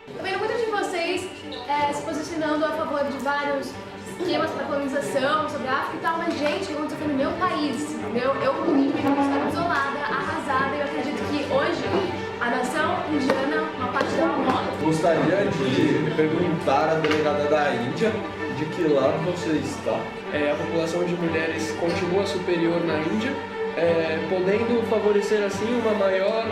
Eu vejo muitos de vocês se posicionando a favor de vários esquemas para colonização sobre a África e tal, mas gente, o que aconteceu no meu país, entendeu? Eu vivo uma história isolada, arrasada, e eu acredito que hoje a nação indiana, uma parte dela morre. Gostaria de perguntar à delegada da Índia de que lado você está. A população de mulheres continua superior na Índia, podendo favorecer assim uma maior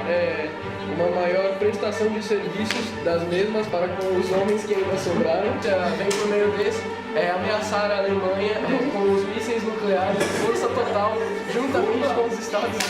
prestação de serviços das mesmas para com os homens que ainda sobraram. Vem por meio desse ameaçar a Alemanha com os mísseis nucleares de força total, juntamente com os Estados Unidos.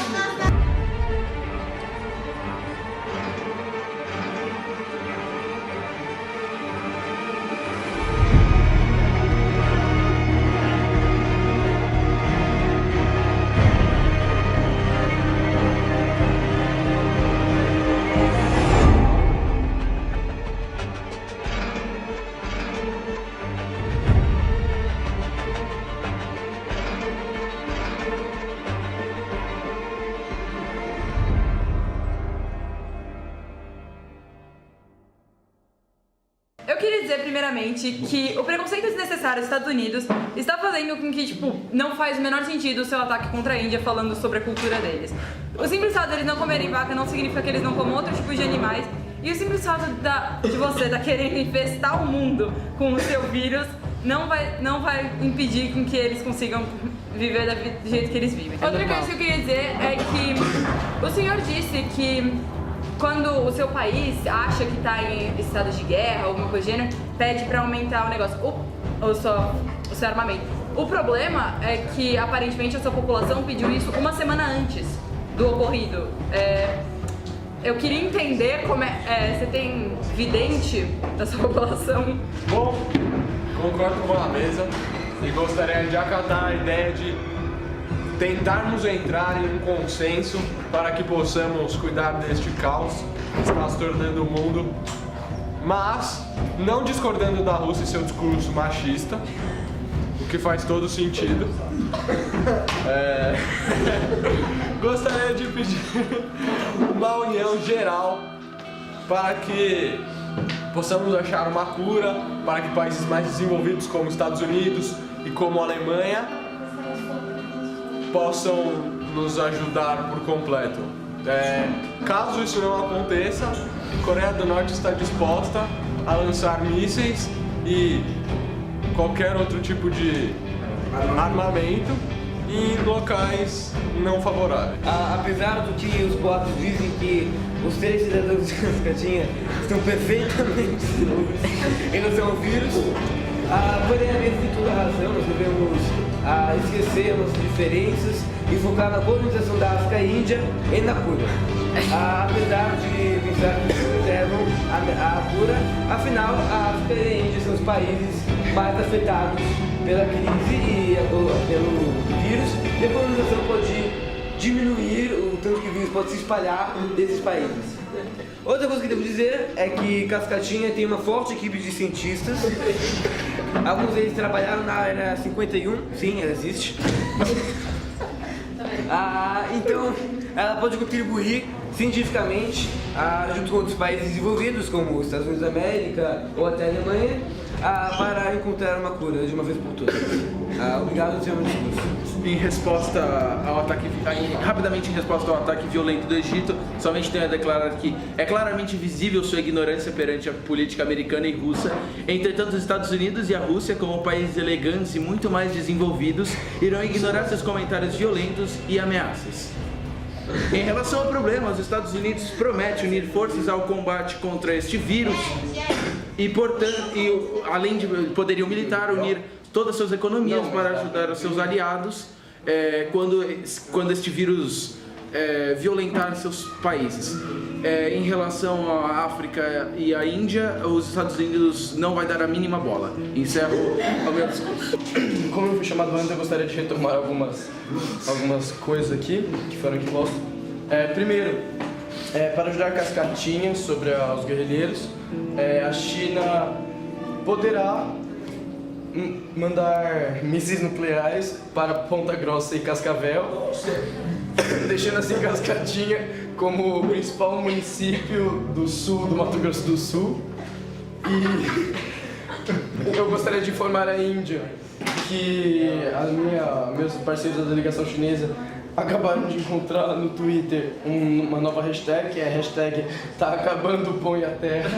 Eu queria dizer, primeiramente, que o preconceito desnecessário dos Estados Unidos está fazendo com que, não faz o menor sentido o seu ataque contra a Índia falando sobre a cultura deles. O simples fato deles não comerem vaca não significa que eles não comam outro tipo de animais, e o simples fato de você estar querendo infestar o mundo com o seu vírus não vai impedir com que eles consigam viver do jeito que eles vivem. Outra coisa que eu queria dizer é que o senhor disse que quando o seu país acha que está em estado de guerra ou alguma coisa do gênero, pede para aumentar o negócio, o seu armamento. O problema é que aparentemente a sua população pediu isso uma semana antes do ocorrido. Eu queria entender como você tem vidente da sua população? Bom, concordo com a mesa e gostaria de acatar a ideia de tentarmos entrar em um consenso para que possamos cuidar deste caos que está se tornando o mundo, mas não discordando da Rússia e seu discurso machista, o que faz todo sentido. Gostaria de pedir uma união geral para que possamos achar uma cura, para que países mais desenvolvidos como Estados Unidos e como a Alemanha possam nos ajudar por completo. Caso isso não aconteça, a Coreia do Norte está disposta a lançar mísseis e qualquer outro tipo de armamento em locais não favoráveis. Apesar do que os boatos dizem que os 3 cidadãos de Cascatinha estão perfeitamente seguros em relação ao vírus, porém, a mesa tem toda a razão, nós devemos esquecer nossas diferenças e focar na colonização da África e Índia e na cura. Apesar de pensar que eles levam a cura, afinal, a África e a Índia são os países mais afetados pela crise e pelo vírus, e a colonização pode diminuir o tanto que o vírus pode se espalhar desses países. Outra coisa que devo dizer é que Cascatinha tem uma forte equipe de cientistas. Alguns deles trabalharam na área 51, sim, ela existe. Então, ela pode contribuir cientificamente, junto com outros países desenvolvidos, como os Estados Unidos da América ou até a Alemanha, para encontrar uma cura de uma vez por todas. Obrigado, senhor discurso. Em resposta ao ataque, rapidamente em resposta ao ataque violento do Egito, somente tenho a declarar que é claramente visível sua ignorância perante a política americana e russa. Entretanto, os Estados Unidos e a Rússia, como países elegantes e muito mais desenvolvidos, irão ignorar seus comentários violentos e ameaças. Em relação ao problema, os Estados Unidos prometem unir forças ao combate contra este vírus e, portanto, além de poderio militar, unir todas as suas economias para ajudar os seus aliados quando este vírus violentar seus países. Em relação à África e à Índia, os Estados Unidos não vai dar a mínima bola. Encerro o meu discurso. Como eu fui chamado antes, eu gostaria de retomar algumas coisas aqui que foram aqui postas. Primeiro, para ajudar Cascatinha sobre os guerrilheiros, a China poderá mandar mísseis nucleares para Ponta Grossa e Cascavel, deixando assim Cascatinha como o principal município do sul do Mato Grosso do Sul. E eu gostaria de informar a Índia que meus parceiros da delegação chinesa acabaram de encontrar no Twitter uma nova hashtag, que é a hashtag Tá Acabando o Pão e a Terra.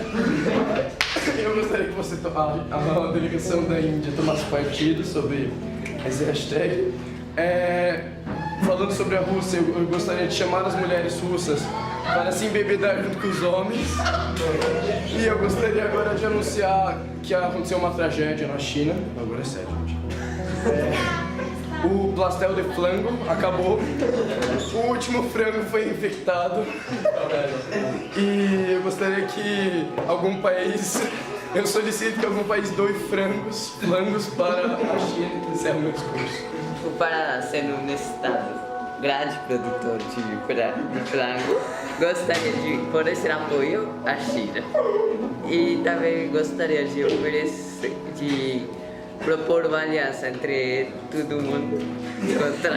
Eu gostaria que a delegação da Índia tomasse partido sobre essa hashtag. Falando sobre a Rússia, eu gostaria de chamar as mulheres russas para se embebedar junto com os homens. E eu gostaria agora de anunciar que aconteceu uma tragédia na China. Agora é sério, gente. O pastel de flango acabou. O último frango foi infectado. E eu gostaria que algum país... Eu solicito que algum país doe flangos para a China. Encerro meu discurso. O Paraná, sendo um estado grande produtor de frango, gostaria de fornecer apoio à China. E também gostaria de propor uma aliança entre todo mundo contra...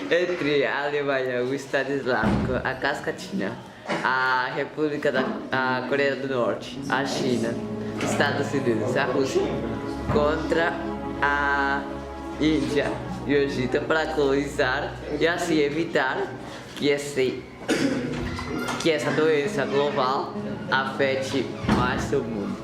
entre a Alemanha, o Estado Islâmico, a Cascatinha, a a Coreia do Norte, a China, Estados Unidos, a Rússia, contra a Índia e o Egito para colonizar e assim evitar que essa doença global afete mais o mundo.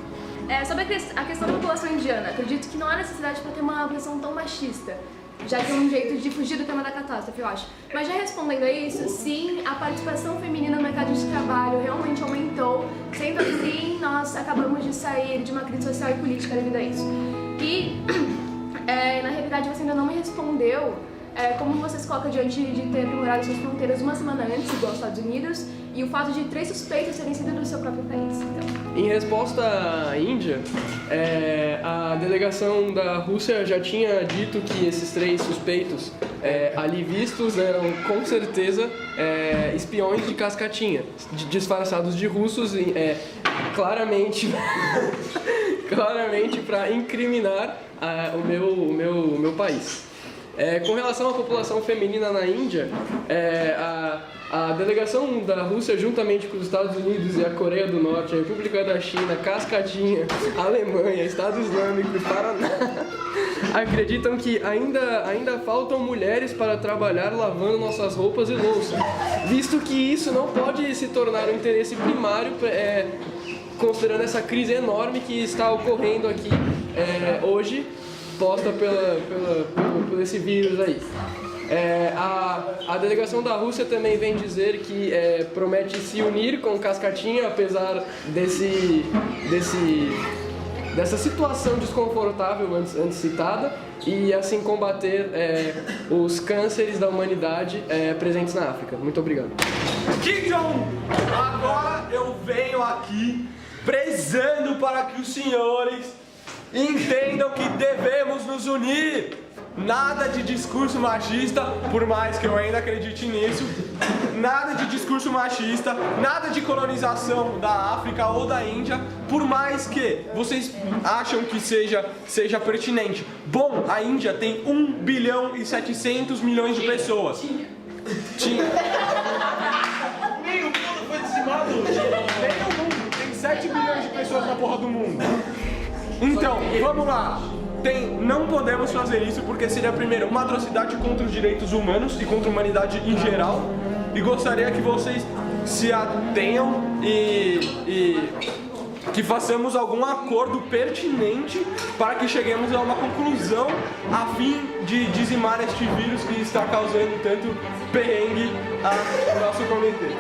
Sobre a questão da população indiana, acredito que não há necessidade para ter uma visão tão machista, já que é um jeito de fugir do tema da catástrofe, eu acho. Mas já respondendo a isso, sim, a participação feminina no mercado de trabalho realmente aumentou, sendo assim, nós acabamos de sair de uma crise social e política devido a isso. E, na realidade, você ainda não me respondeu como você se coloca diante de ter aprimorado suas fronteiras uma semana antes, igual aos Estados Unidos, e o fato de 3 suspeitos terem sido do seu próprio país. Então. Em resposta à Índia, a delegação da Rússia já tinha dito que esses 3 suspeitos ali vistos eram com certeza espiões de Cascatinha, disfarçados de russos, claramente para incriminar o meu país. Com relação à população feminina na Índia, a delegação da Rússia, juntamente com os Estados Unidos e a Coreia do Norte, a República da China, Cascatinha, Alemanha, Estado Islâmico e Paraná, acreditam que ainda faltam mulheres para trabalhar lavando nossas roupas e louça, visto que isso não pode se tornar um interesse primário, considerando essa crise enorme que está ocorrendo aqui hoje, posta por esse vírus aí. A delegação da Rússia também vem dizer que promete se unir com Cascatinha, apesar dessa situação desconfortável antes citada, e assim combater os cânceres da humanidade presentes na África. Muito obrigado. Kim Jong, agora eu venho aqui prezando para que os senhores entendam que devemos nos unir. Nada de discurso machista, por mais que eu ainda acredite nisso. Nada de discurso machista, nada de colonização da África ou da Índia, por mais que vocês acham que seja pertinente. Bom, a Índia tem 1 bilhão e 700 milhões de pessoas. Tinha. Meio mundo foi dizimado. Meio mundo. Tem 7 bilhões de pessoas na porra do mundo. Então, vamos lá. Não podemos fazer isso porque seria, primeiro, uma atrocidade contra os direitos humanos e contra a humanidade em geral. E gostaria que vocês se atenham e que façamos algum acordo pertinente para que cheguemos a uma conclusão a fim de dizimar este vírus que está causando tanto perrengue ao nosso comitê.